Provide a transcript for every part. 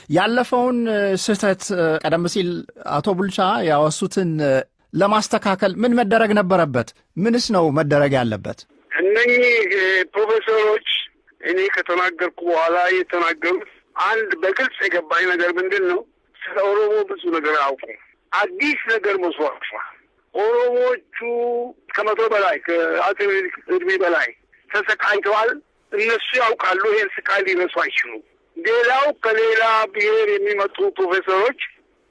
ያለፈውን ስህተት ቀደም ሲል አቶ ቡልቻ ያወሱትን ለማስተካከል ምን መደረግ ነበረበት? ምንስ ነው መደረግ ያለበት? እነኚህ ፕሮፌሰሮች እኔ ከተናገርኩ በኋላ የተናገሩት አንድ በግልጽ የገባኝ ነገር ምንድን ነው? ስለ ኦሮሞ ብዙ ነገር አያውቁም። አዲስ ነገር መስዋዕቷል። ኦሮሞዎቹ ከመቶ በላይ ከአጼ ምኒልክ እድሜ በላይ ተሰቃይተዋል። እነሱ ያውቃሉ። ይሄን ስቃይ ሊረሱ አይችሉም። ሌላው ከሌላ ብሔር የሚመጡ ፕሮፌሰሮች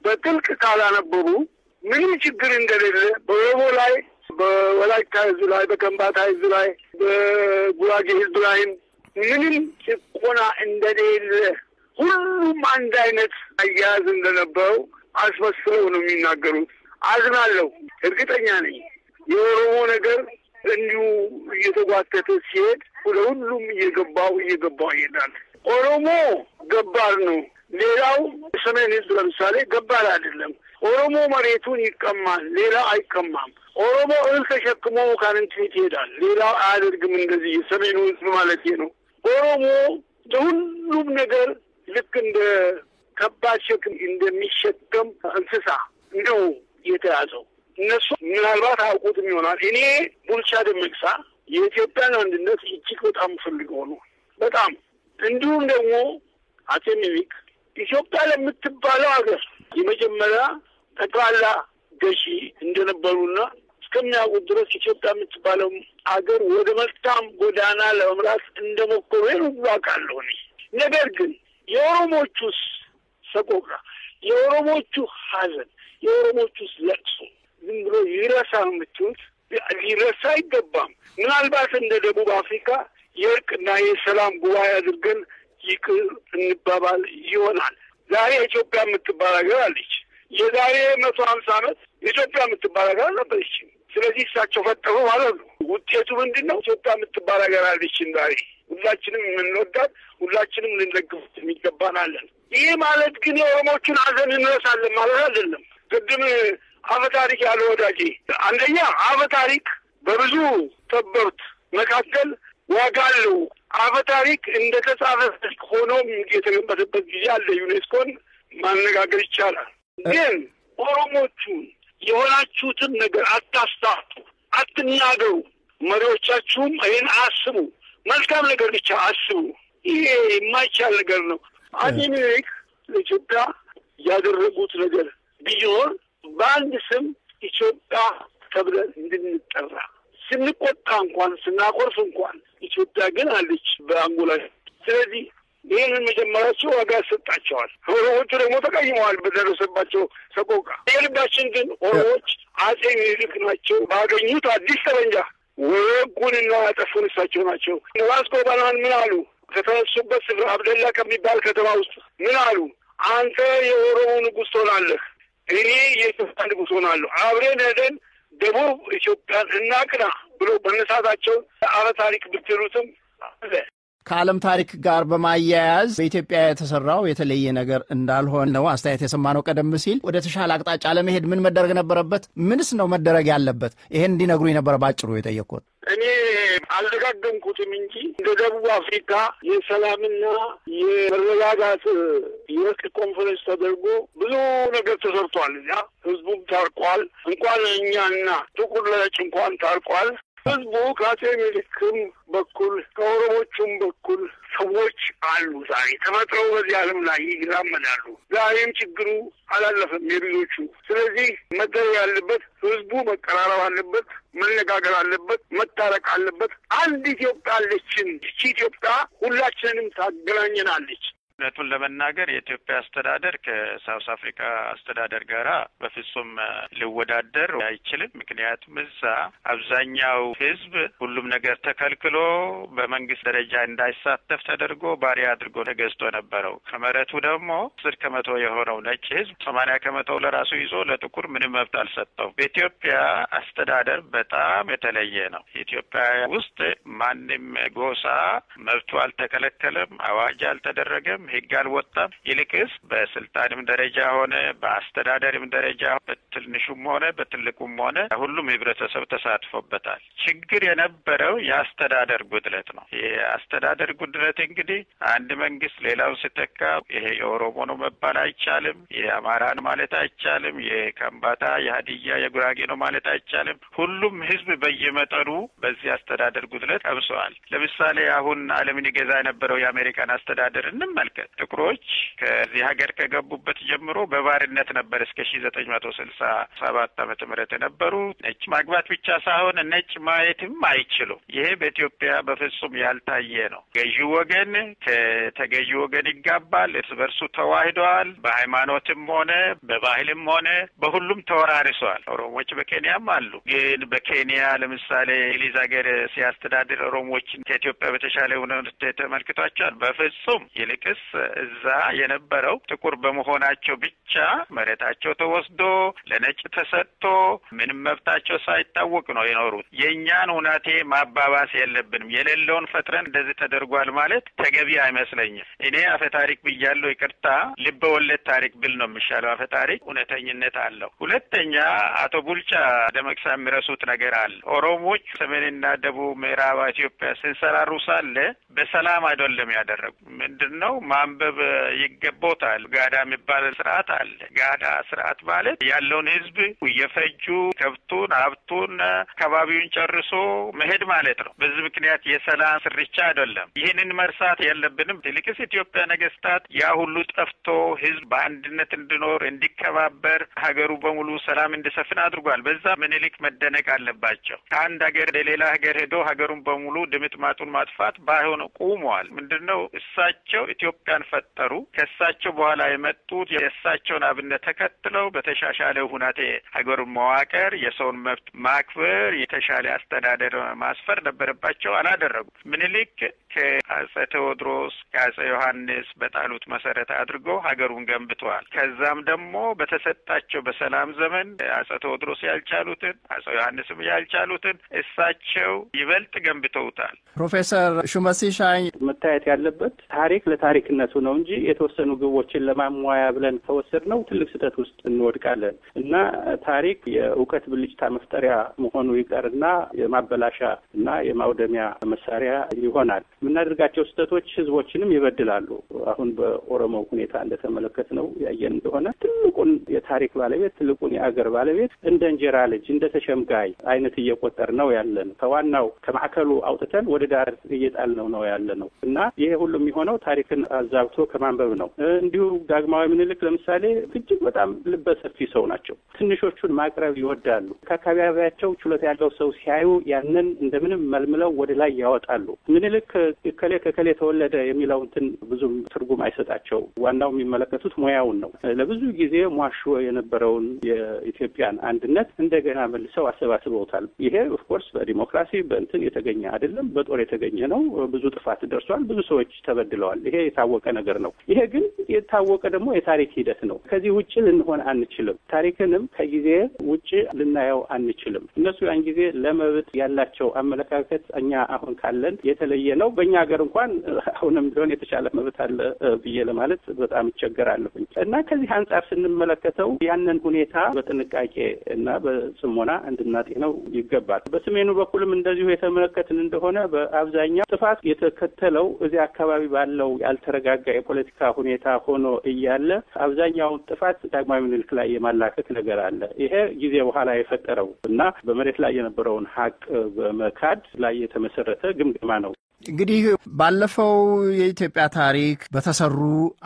በጥልቅ ካላነበቡ ምንም ችግር እንደሌለ በኦሮሞ ላይ፣ በወላይታ ህዝብ ላይ፣ በከምባታ ህዝብ ላይ፣ በጉራጌ ህዝብ ላይም ምንም ጭቆና እንደሌለ ሁሉም አንድ አይነት አያያዝ እንደነበረው አስመስለው ነው የሚናገሩት። አዝናለሁ። እርግጠኛ ነኝ የኦሮሞ ነገር እንዲሁ እየተጓተተ ሲሄድ ሁሉም እየገባው ይሄዳል። ኦሮሞ ገባር ነው። ሌላው ሰሜን ህዝብ ለምሳሌ ገባር አይደለም። ኦሮሞ መሬቱን ይቀማል፣ ሌላው አይቀማም። ኦሮሞ እህል ተሸክሞ ካንንት ይሄዳል፣ ሌላው አያደርግም። እንደዚህ ሰሜኑ ህዝብ ማለት ነው። ኦሮሞ ለሁሉም ነገር ልክ እንደ ከባድ ሸክም እንደሚሸከም እንስሳ ነው የተያዘው። እነሱ ምናልባት አያውቁትም ይሆናል። እኔ ቡልቻ ደመቅሳ የኢትዮጵያን አንድነት እጅግ በጣም ፈልገው ነው። በጣም እንዲሁም ደግሞ አጼ ምኒልክ ኢትዮጵያ ለምትባለው ሀገር የመጀመሪያ ጠቅላላ ገዢ እንደነበሩና እስከሚያውቁት ድረስ ኢትዮጵያ የምትባለው ሀገር ወደ መልካም ጎዳና ለመምራት እንደሞከሩ ያውቃለሁ። ነገር ግን የኦሮሞቹስ ሰቆቃ፣ የኦሮሞቹ ሀዘን፣ የኦሮሞቹስ ለቅሶ ዝም ብሎ ይረሳ የምትሉት ሊረሳ አይገባም። ምናልባት እንደ ደቡብ አፍሪካ የእርቅና የሰላም ጉባኤ አድርገን ይቅር እንባባል ይሆናል። ዛሬ ኢትዮጵያ የምትባል ሀገር አለች። የዛሬ 150 ዓመት ኢትዮጵያ የምትባል ሀገር አልነበረችም። ስለዚህ እሳቸው ፈጠሩ ማለት ነው። ውጤቱ ምንድን ነው? ኢትዮጵያ የምትባል ሀገር አለችን ዛሬ። ሁላችንም የምንወዳት፣ ሁላችንም ልንደግፉት የሚገባናለን። ይህ ማለት ግን የኦሮሞቹን ሀዘን እንረሳለን ማለት አይደለም። ቅድም አፈ ታሪክ ያለ ወዳጄ፣ አንደኛ አፈ ታሪክ በብዙ ጠበብት መካከል ዋጋ አለው። አፈ ታሪክ እንደ ተጻፈ ሆኖም የተገመተበት ጊዜ አለ። ዩኔስኮን ማነጋገር ይቻላል። ግን ኦሮሞቹን የሆናችሁትን ነገር አታስታቱ፣ አትናገሩ። መሪዎቻችሁም ይህን አስቡ። መልካም ነገር ብቻ አስቡ። ይሄ የማይቻል ነገር ነው። አጼ ምኒልክ ለኢትዮጵያ ያደረጉት ነገር ቢሆን በአንድ ስም ኢትዮጵያ ተብለን እንድንጠራ፣ ስንቆጣ እንኳን ስናቆርፍ እንኳን ኢትዮጵያ ግን አለች በአንጎላችን። ስለዚህ ይህንን መጀመሪያቸው ዋጋ ሰጣቸዋል። ኦሮሞቹ ደግሞ ተቀይመዋል በደረሰባቸው ሰቆቃ። የልባችን ግን ኦሮሞዎች አጼ ምኒልክ ናቸው። ባገኙት አዲስ ጠመንጃ ወጉንና ያጠፉን እሳቸው ናቸው። ቫስኮ ባናን ምን አሉ? ከተነሱበት ስፍራ አብደላ ከሚባል ከተማ ውስጥ ምን አሉ? አንተ የኦሮሞ ንጉሥ ትሆናለህ፣ እኔ የኢትዮጵያ ንጉሥ ሆናለሁ፣ አብረን ሄደን ደቡብ ኢትዮጵያን እናቅና ብሎ በነሳታቸው አፈ ታሪክ ብትሉትም አለ። ከዓለም ታሪክ ጋር በማያያዝ በኢትዮጵያ የተሰራው የተለየ ነገር እንዳልሆነ ነው አስተያየት የሰማነው። ቀደም ሲል ወደ ተሻለ አቅጣጫ ለመሄድ ምን መደረግ ነበረበት? ምንስ ነው መደረግ ያለበት? ይሄን እንዲነግሩኝ ነበር ባጭሩ የጠየቅኩት። እኔ አልደጋገምኩትም እንጂ እንደ ደቡብ አፍሪካ የሰላምና የመረጋጋት የእርቅ ኮንፈረንስ ተደርጎ ብዙ ነገር ተሰርቷል። እዚያ ህዝቡም ታርቋል። እንኳን እኛና ጥቁር ነጭ እንኳን ታርቋል። ህዝቡ ከአጼ ምኒልክም በኩል ከኦሮሞቹም በኩል ሰዎች አሉ። ዛሬ ተፈጥረው በዚህ ዓለም ላይ ይራመዳሉ። ዛሬም ችግሩ አላለፈም የብዙዎቹ። ስለዚህ መደረግ ያለበት ህዝቡ መቀራረብ አለበት፣ መነጋገር አለበት፣ መታረቅ አለበት። አንድ ኢትዮጵያ አለችን። እቺ ኢትዮጵያ ሁላችንንም ታገናኘናለች። እውነቱን ለመናገር የኢትዮጵያ አስተዳደር ከሳውስ አፍሪካ አስተዳደር ጋራ በፍጹም ሊወዳደር አይችልም። ምክንያቱም እዛ አብዛኛው ህዝብ ሁሉም ነገር ተከልክሎ በመንግስት ደረጃ እንዳይሳተፍ ተደርጎ ባሪያ አድርጎ ተገዝቶ ነበረው። ከመሬቱ ደግሞ 10% የሆነው ነጭ ህዝብ 80% ለራሱ ይዞ ለጥቁር ምንም መብት አልሰጠው። በኢትዮጵያ አስተዳደር በጣም የተለየ ነው። ኢትዮጵያ ውስጥ ማንም ጎሳ መብቱ አልተከለከለም፣ አዋጅ አልተደረገም። ህግ አልወጣም። ይልቅስ በስልጣንም ደረጃ ሆነ በአስተዳደርም ደረጃ በትንሹም ሆነ በትልቁም ሆነ ሁሉም ህብረተሰብ ተሳትፎበታል። ችግር የነበረው የአስተዳደር ጉድለት ነው። የአስተዳደር ጉድለት እንግዲህ አንድ መንግስት ሌላው ሲተካ ይሄ የኦሮሞ ነው መባል አይቻልም፣ የአማራ ነው ማለት አይቻልም፣ የከምባታ የሀዲያ የጉራጌ ነው ማለት አይቻልም። ሁሉም ህዝብ በየመጠኑ በዚህ አስተዳደር ጉድለት ቀብሰዋል። ለምሳሌ አሁን ዓለምን ይገዛ የነበረው የአሜሪካን አስተዳደር እንመልከት። ጥቁሮች ከዚህ ሀገር ከገቡበት ጀምሮ በባርነት ነበር እስከ 1967 ዓመተ ምህረት የነበሩ። ነጭ ማግባት ብቻ ሳይሆን ነጭ ማየትም አይችሉም። ይሄ በኢትዮጵያ በፍጹም ያልታየ ነው። ገዢው ወገን ከተገዢ ወገን ይጋባል፣ እርስ በርሱ ተዋህደዋል። በሃይማኖትም ሆነ በባህልም ሆነ በሁሉም ተወራርሰዋል። ኦሮሞዎች በኬንያም አሉ። ግን በኬንያ ለምሳሌ እንግሊዝ ሀገር ሲያስተዳድር ኦሮሞዎችን ከኢትዮጵያ በተሻለ ሁኔታ ተመልክቷቸዋል? በፍጹም። ይልቅስ እዛ የነበረው ጥቁር በመሆናቸው ብቻ መሬታቸው ተወስዶ ለነጭ ተሰጥቶ ምንም መብታቸው ሳይታወቅ ነው የኖሩት። የእኛን ሁናቴ ማባባስ የለብንም። የሌለውን ፈጥረን እንደዚህ ተደርጓል ማለት ተገቢ አይመስለኝም። እኔ አፈ ታሪክ ብያለሁ፣ ይቅርታ ልበ ወለድ ታሪክ ብል ነው የሚሻለው። አፈ ታሪክ እውነተኝነት አለው። ሁለተኛ አቶ ቡልቻ ደመቅሳ የሚረሱት ነገር አለ። ኦሮሞዎች ሰሜንና ደቡብ ምዕራብ ኢትዮጵያ ሲንሰራሩ ሳለ በሰላም አይደለም ያደረጉ። ምንድነው ማንበብ ይገባታል። ጋዳ የሚባል ስርዓት አለ። ጋዳ ስርዓት ማለት ያለውን ህዝብ እየፈጁ ከብቱን ሀብቱን አካባቢውን ጨርሶ መሄድ ማለት ነው። በዚህ ምክንያት የሰላም ስርቻ አይደለም። ይህንን መርሳት የለብንም። ይልቅስ ኢትዮጵያ ነገስታት ያ ሁሉ ጠፍቶ ህዝብ በአንድነት እንዲኖር እንዲከባበር ሀገሩ በሙሉ ሰላም እንዲሰፍን አድርጓል። በዛ ምኒልክ መደነቅ አለባቸው። ከአንድ ሀገር ሌላ ሀገር ሄዶ ሀገሩን በሙሉ ድምጥማጡን ማጥፋት ባይሆን ቆመዋል። ምንድነው እሳቸው ኢትዮጵያን ፈጠሩ። ከእሳቸው በኋላ የመጡት የእሳቸውን አብነት ተከትለው በተሻሻለ ሁናቴ ሀገሩን መዋቀር፣ የሰውን መብት ማክበር፣ የተሻለ አስተዳደር ማስፈር ነበረባቸው። አላደረጉም። ምኒልክ ከአጼ ቴዎድሮስ ከአጼ ዮሐንስ በጣሉት መሰረት አድርገው ሀገሩን ገንብተዋል። ከዛም ደግሞ በተሰጣቸው በሰላም ዘመን አጼ ቴዎድሮስ ያልቻሉትን አጼ ዮሐንስም ያልቻሉትን እሳቸው ይበልጥ ገንብተውታል። ፕሮፌሰር ሹመት ሲሻኝ መታየት ያለበት ታሪክ ለታሪክነቱ ነው እንጂ የተወሰኑ ግቦችን ለማሟያ ብለን ከወሰድነው ትልቅ ስህተት ውስጥ እንወድቃለን እና ታሪክ የእውቀት ብልጭታ መፍጠሪያ መሆኑ ይቀርና የማበላሻ እና የማውደሚያ መሳሪያ ይሆናል። የምናደርጋቸው ስህተቶች ህዝቦችንም ይበድላሉ። አሁን በኦሮሞ ሁኔታ እንደተመለከት ነው ያየን እንደሆነ ትልቁን የታሪክ ባለቤት ትልቁን የአገር ባለቤት እንደ እንጀራ ልጅ እንደ ተሸምጋይ አይነት እየቆጠር ነው ያለን። ከዋናው ከማዕከሉ አውጥተን ወደ ዳር እየጣልነው ነው ያለነው እና ይሄ ሁሉ የሚሆነው ታሪክን አዛብቶ ከማንበብ ነው። እንዲሁ ዳግማዊ ምኒልክ ለምሳሌ እጅግ በጣም ልበሰፊ ሰው ናቸው። ትንሾቹን ማቅረብ ይወዳሉ። ከአካባቢያቸው ችሎታ ያለው ሰው ሲያዩ ያንን እንደምንም መልምለው ወደ ላይ ያወጣሉ። ምኒልክ ከከሌ ተወለደ የሚለው እንትን ብዙም ትርጉም አይሰጣቸው። ዋናው የሚመለከቱት ሙያውን ነው። ለብዙ ጊዜ ሟሾ የነበረውን የኢትዮጵያን አንድነት እንደገና መልሰው አሰባስበውታል። ይሄ ኦፍ ኮርስ በዲሞክራሲ በእንትን የተገኘ አይደለም፣ በጦር የተገኘ ነው። ብዙ ጥፋት ደርሷል። ብዙ ሰዎች ተበድለዋል። ይሄ የታወቀ ነገር ነው። ይሄ ግን የታወቀ ደግሞ የታሪክ ሂደት ነው። ከዚህ ውጪ ልንሆን አንችልም። ታሪክንም ከጊዜ ውጪ ልናየው አንችልም። እነሱ ያን ጊዜ ለመብት ያላቸው አመለካከት እኛ አሁን ካለን የተለየ ነው። በእኛ ሀገር እንኳን አሁንም ቢሆን የተሻለ መብት አለ ብዬ ለማለት በጣም ይቸገራለሁኝ እና ከዚህ አንጻር ስንመለከተው ያንን ሁኔታ በጥንቃቄ እና በጽሞና እንድናጤነው ይገባል። በሰሜኑ በኩልም እንደዚሁ የተመለከትን እንደሆነ በአብዛኛው ጥፋት የተከተለው እዚህ አካባቢ ባለው ያልተረጋጋ የፖለቲካ ሁኔታ ሆኖ እያለ አብዛኛው ጥፋት ዳግማዊ ምኒልክ ላይ የማላከክ ነገር አለ። ይሄ ጊዜ በኋላ የፈጠረው እና በመሬት ላይ የነበረውን ሀቅ በመካድ ላይ የተመሰረተ ግምገማ ነው። እንግዲህ ባለፈው የኢትዮጵያ ታሪክ በተሰሩ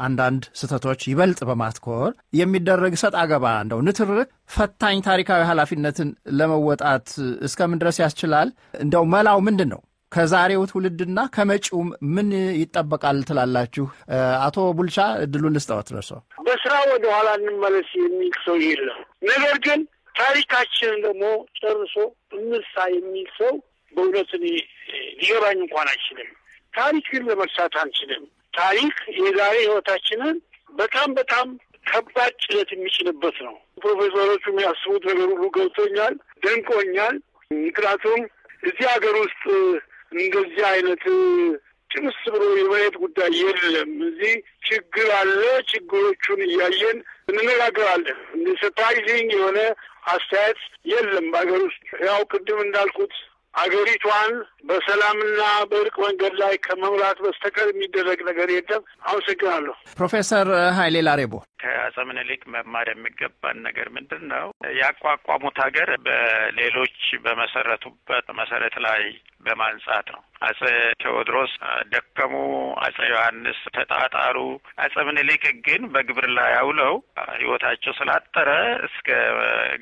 አንዳንድ ስህተቶች ይበልጥ በማትኮር የሚደረግ ሰጥ አገባ እንደው ንትርክ ፈታኝ ታሪካዊ ኃላፊነትን ለመወጣት እስከምን ድረስ ያስችላል? እንደው መላው ምንድን ነው? ከዛሬው ትውልድና ከመጪውም ምን ይጠበቃል ትላላችሁ? አቶ ቡልቻ እድሉን ልስጠዎት። ደርሶ በስራ ወደ ኋላ እንመለስ የሚል ሰው የለም። ነገር ግን ታሪካችንን ደግሞ ጨርሶ እንርሳ የሚል ሰው በእውነት ሊገባኝ እንኳን አይችልም። ታሪክን ለመርሳት አንችልም። ታሪክ የዛሬ ህይወታችንን በጣም በጣም ከባድ ጭነት የሚችልበት ነው። ፕሮፌሰሮቹ የሚያስቡት ነገር ሁሉ ገብቶኛል፣ ደንቆኛል። ምክንያቱም እዚህ ሀገር ውስጥ እንደዚህ አይነት ጭምስ ብሎ የመሬት ጉዳይ የለም። እዚህ ችግር አለ። ችግሮቹን እያየን እንነጋገራለን። እንደ ሰርፕራይዚንግ የሆነ አስተያየት የለም በሀገር ውስጥ። ያው ቅድም እንዳልኩት አገሪቷን በሰላምና በእርቅ መንገድ ላይ ከመምራት በስተቀር የሚደረግ ነገር የለም። አመሰግናለሁ። ፕሮፌሰር ኃይሌ ላሬቦ ከአፄ ምኒልክ መማር የሚገባን ነገር ምንድን ነው? ያቋቋሙት ሀገር በሌሎች በመሰረቱበት መሰረት ላይ በማንጻት ነው። አፄ ቴዎድሮስ ደከሙ፣ አፄ ዮሐንስ ተጣጣሩ። አፄ ምኒልክ ግን በግብር ላይ አውለው ህይወታቸው ስላጠረ እስከ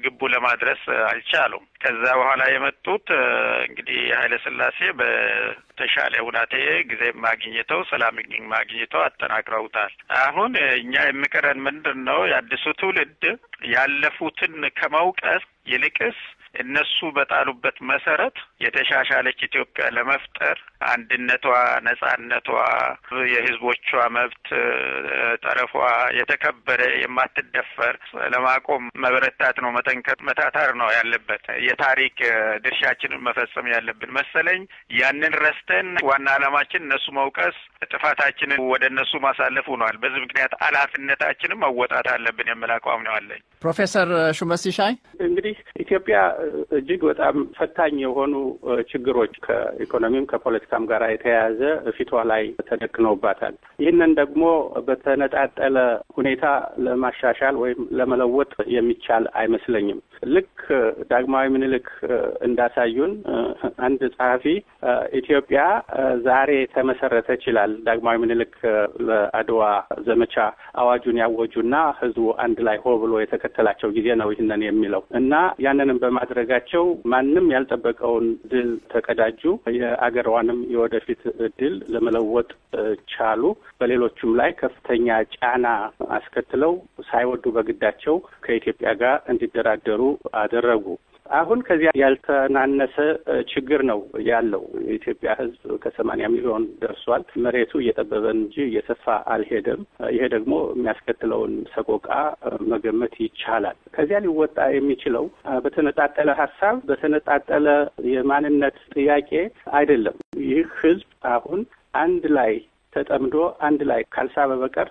ግቡ ለማድረስ አልቻሉም። ከዛ በኋላ የመጡት እንግዲህ ኃይለ ሥላሴ በተሻለ ሁናቴ ጊዜ ማግኘተው ሰላም ማግኘተው አጠናክረውታል። አሁን እኛ የሚቀረን ምንድን ነው? የአዲሱ ትውልድ ያለፉትን ከመውቀስ ይልቅስ እነሱ በጣሉበት መሰረት የተሻሻለች ኢትዮጵያ ለመፍጠር አንድነቷ፣ ነጻነቷ፣ የህዝቦቿ መብት ጠረፏ የተከበረ የማትደፈር ለማቆም መበረታት ነው፣ መጠንከር መታታር ነው ያለበት። የታሪክ ድርሻችንን መፈጸም ያለብን መሰለኝ። ያንን ረስተን ዋና ዓላማችን እነሱ መውቀስ፣ ጥፋታችንን ወደ እነሱ ማሳለፍ ሆኗል። በዚህ ምክንያት ኃላፊነታችንን መወጣት አለብን የሚል አቋም ነው አለኝ። ፕሮፌሰር ሹመት ሲሻይ እንግዲህ ኢትዮጵያ እጅግ በጣም ፈታኝ የሆኑ ችግሮች ከኢኮኖሚም ከፖለቲካም ጋር የተያያዘ ፊቷ ላይ ተደቅነውባታል። ይህንን ደግሞ በተነጣጠለ ሁኔታ ለማሻሻል ወይም ለመለወጥ የሚቻል አይመስለኝም። ልክ ዳግማዊ ምኒልክ እንዳሳዩን አንድ ጸሐፊ ኢትዮጵያ ዛሬ ተመሰረተች ይላል። ዳግማዊ ምኒልክ ለአድዋ ዘመቻ አዋጁን ያወጁና ህዝቡ አንድ ላይ ሆ ብሎ የተከተላቸው ጊዜ ነው ይህንን የሚለው እና ያንንም በማድረጋቸው ማንም ያልጠበቀውን ድል ተቀዳጁ። የአገሯንም የወደፊት ድል ለመለወጥ ቻሉ። በሌሎቹም ላይ ከፍተኛ ጫና አስከትለው ሳይወዱ በግዳቸው ከኢትዮጵያ ጋር እንዲደራደሩ አደረጉ። አሁን ከዚያ ያልተናነሰ ችግር ነው ያለው። የኢትዮጵያ ሕዝብ ከ80 ሚሊዮን ደርሷል። መሬቱ እየጠበበ እንጂ እየሰፋ አልሄደም። ይሄ ደግሞ የሚያስከትለውን ሰቆቃ መገመት ይቻላል። ከዚያ ሊወጣ የሚችለው በተነጣጠለ ሀሳብ፣ በተነጣጠለ የማንነት ጥያቄ አይደለም። ይህ ሕዝብ አሁን አንድ ላይ ተጠምዶ አንድ ላይ ካልሳበ በቀር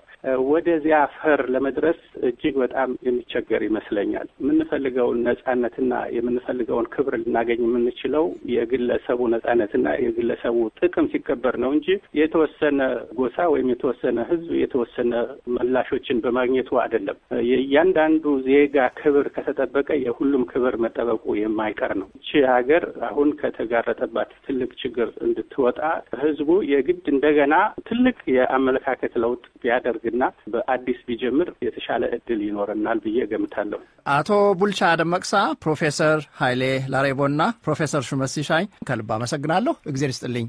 ወደዚያ ፈር ለመድረስ እጅግ በጣም የሚቸገር ይመስለኛል። የምንፈልገውን ነጻነትና የምንፈልገውን ክብር ልናገኝ የምንችለው የግለሰቡ ነጻነትና የግለሰቡ ጥቅም ሲከበር ነው እንጂ የተወሰነ ጎሳ ወይም የተወሰነ ህዝብ የተወሰነ መላሾችን በማግኘቱ አይደለም። የእያንዳንዱ ዜጋ ክብር ከተጠበቀ የሁሉም ክብር መጠበቁ የማይቀር ነው። እቺ ሀገር አሁን ከተጋረጠባት ትልቅ ችግር እንድትወጣ ህዝቡ የግድ እንደገና ትልቅ የአመለካከት ለውጥ ቢያደርግና በአዲስ ቢጀምር የተሻለ እድል ይኖረናል ብዬ ገምታለሁ። አቶ ቡልቻ ደመቅሳ፣ ፕሮፌሰር ኃይሌ ላሬቦና ፕሮፌሰር ሹመት ሲሻይ ከልብ አመሰግናለሁ። እግዚአብሔር ይስጥልኝ።